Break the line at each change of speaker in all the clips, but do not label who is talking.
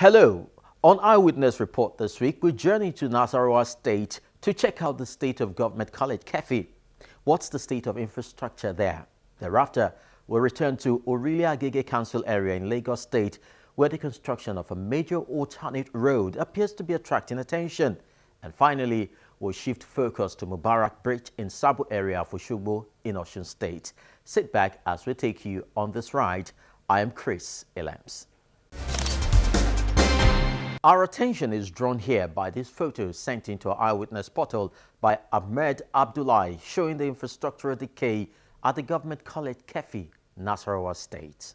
Hello. On Eyewitness Report this week, we journey to Nasarawa State to check out the state of government college, Keffi. What's the state of infrastructure there? Thereafter, we'll return to Aurelia Agege Council area in Lagos State, where the construction of a major alternate road appears to be attracting attention. And finally, we'll shift focus to Mubarak Bridge in Sabo area of Oshogbo in Osun State. Sit back as we take you on this ride. I am Chris Elams. Our attention is drawn here by these photos sent into our eyewitness portal by Ahmed Abdullahi showing the infrastructural decay at the government college Keffi, Nasarawa State.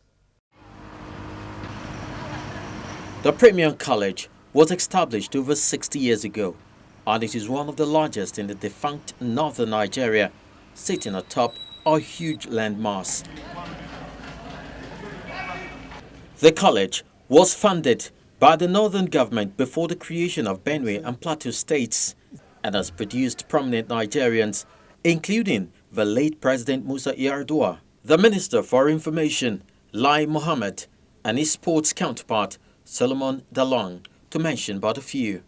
The Premium College was established over 60 years ago, and it is one of the largest in the defunct northern Nigeria, sitting atop a huge landmass. The college was funded by the northern government before the creation of Benue and Plateau states, and has produced prominent Nigerians, including the late President Musa Yar'Adua, the Minister for Information, Lai Mohammed, and his sports counterpart, Solomon Dalong, to mention but a few.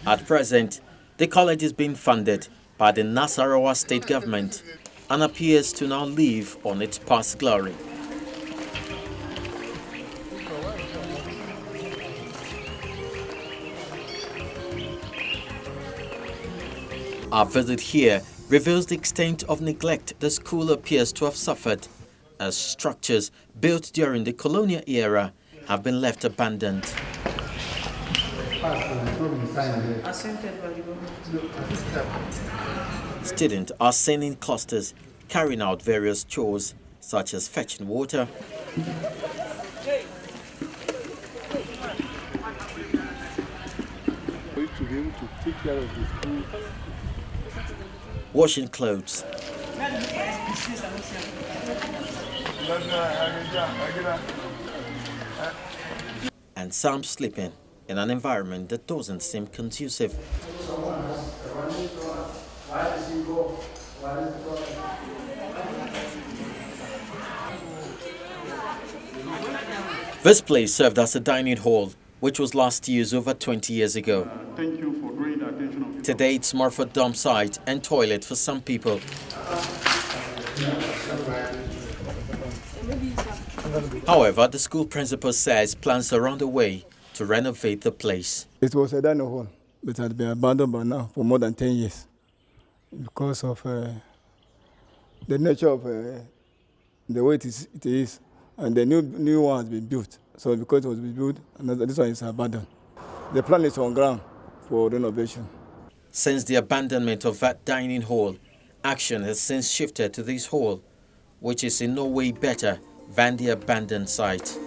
At present, the college is being funded by the Nasarawa state government and appears to now live on its past glory. Our visit here reveals the extent of neglect the school appears to have suffered, as structures built during the colonial era have been left abandoned. Students are seen in clusters carrying out various chores such as fetching water, washing clothes, and some sleeping in an environment that doesn't seem conducive. This place served as a dining hall, which was last used over 20 years ago.
Thank you for drawing the attention of the
Today, it's more for dump site and toilet for some people. However, the school principal says plans are on the way to renovate the place.
It was a dining hall, but it had been abandoned by now for more than 10 years because of the nature of the way it is, and the new one has been built. So because it was built, this one is abandoned. The plan is on ground for renovation.
Since the abandonment of that dining hall, action has since shifted to this hall, which is in no way better than the abandoned site.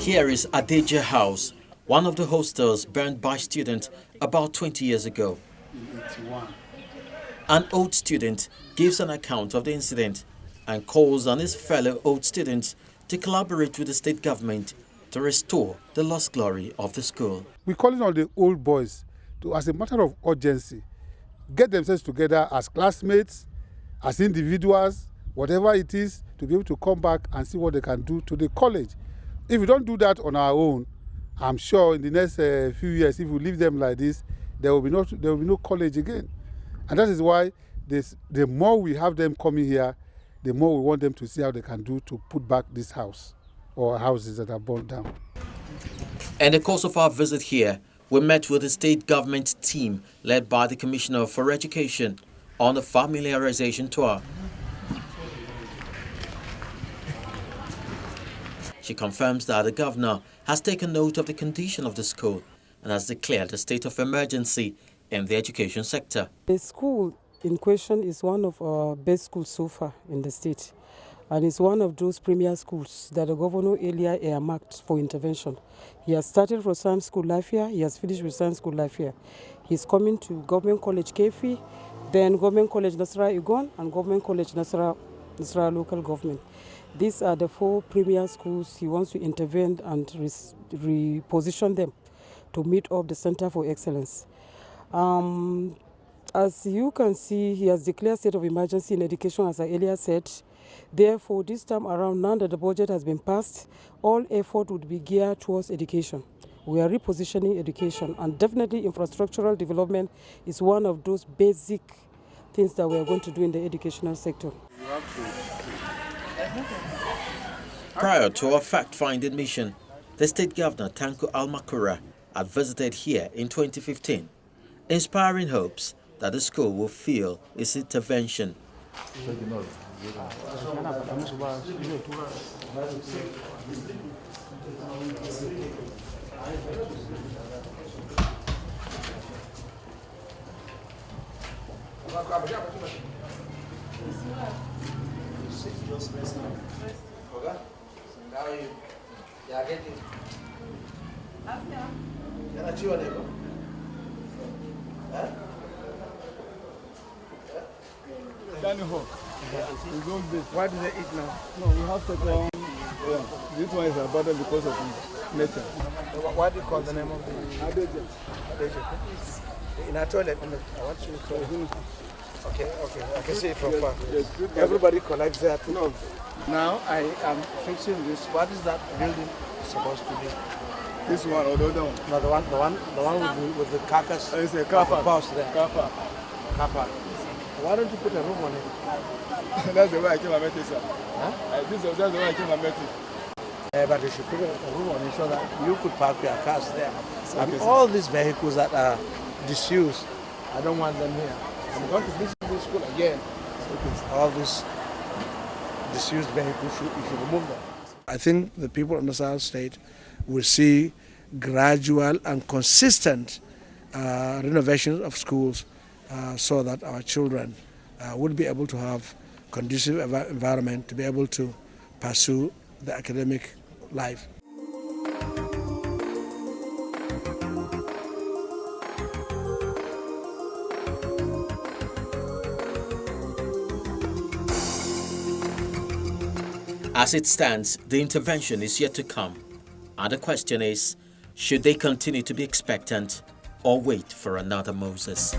Here is Adeja House, one of the hostels burned by students about 20 years ago. An old student gives an account of the incident and calls on his fellow old students to collaborate with the state government to restore the lost glory of the school.
We call it on the old boys to, as a matter of urgency, get themselves together as classmates, as individuals, whatever it is, to be able to come back and see what they can do to the college. If we don't do that on our own, I'm sure in the next few years, if we leave them like this, there will be no college again. And that is why the more we have them coming here, the more we want them to see how they can do to put back this house or houses that are burned down.
In the course of our visit here, we met with the state government team led by the Commissioner for Education on a familiarization tour. She confirms that the governor has taken note of the condition of the school and has declared a state of emergency in the education sector.
The school in question is one of our best schools so far in the state, and it's one of those premier schools that the governor earlier earmarked for intervention. He has started from Science School Lafia, he has finished with Science School Lafia. He's coming to Government College Keffi, then Government College Nasarawa Igon, and Government College Nasarawa Local Government. These are the 4 premier schools he wants to intervene and reposition them to meet up the Center for Excellence. As you can see, he has declared state of emergency in education, as I earlier said. Therefore, this time around, now that the budget has been passed, all effort would be geared towards education. We are repositioning education, and definitely infrastructural development is one of those basic things that we are going to do in the educational sector.
Prior to our fact-finding mission, the State Governor Tanko Almakura had visited here in 2015, inspiring hopes that the school will feel its intervention.
Why do they eat now? No, we have to go. Yeah. This one is abandoned because of its nature.
What do you call the name of the in a toilet? I want you to call it. Okay, I can see it from far. Everybody collects that.
No.
Now I am fixing this. What is that building supposed to be?
This one or the other one?
No, the one with the carcass.
It's a car park.
House there.
Car park.
Car park. Why don't you put a roof on it?
That's the way I came and met it, sir.
Huh?
That's the way I came and met it.
But you should put a roof on it so that you could park your cars there. And
Okay,
all these vehicles that are disused, I don't want them here. I'm going to visit this school again. All these disused vehicles, you should remove them. I think the people in the South State will see gradual and consistent renovations of schools so that our children will be able to have conducive environment to be able to pursue the academic life.
As it stands, the intervention is yet to come. And the question is, should they continue to be expectant or wait for another Moses?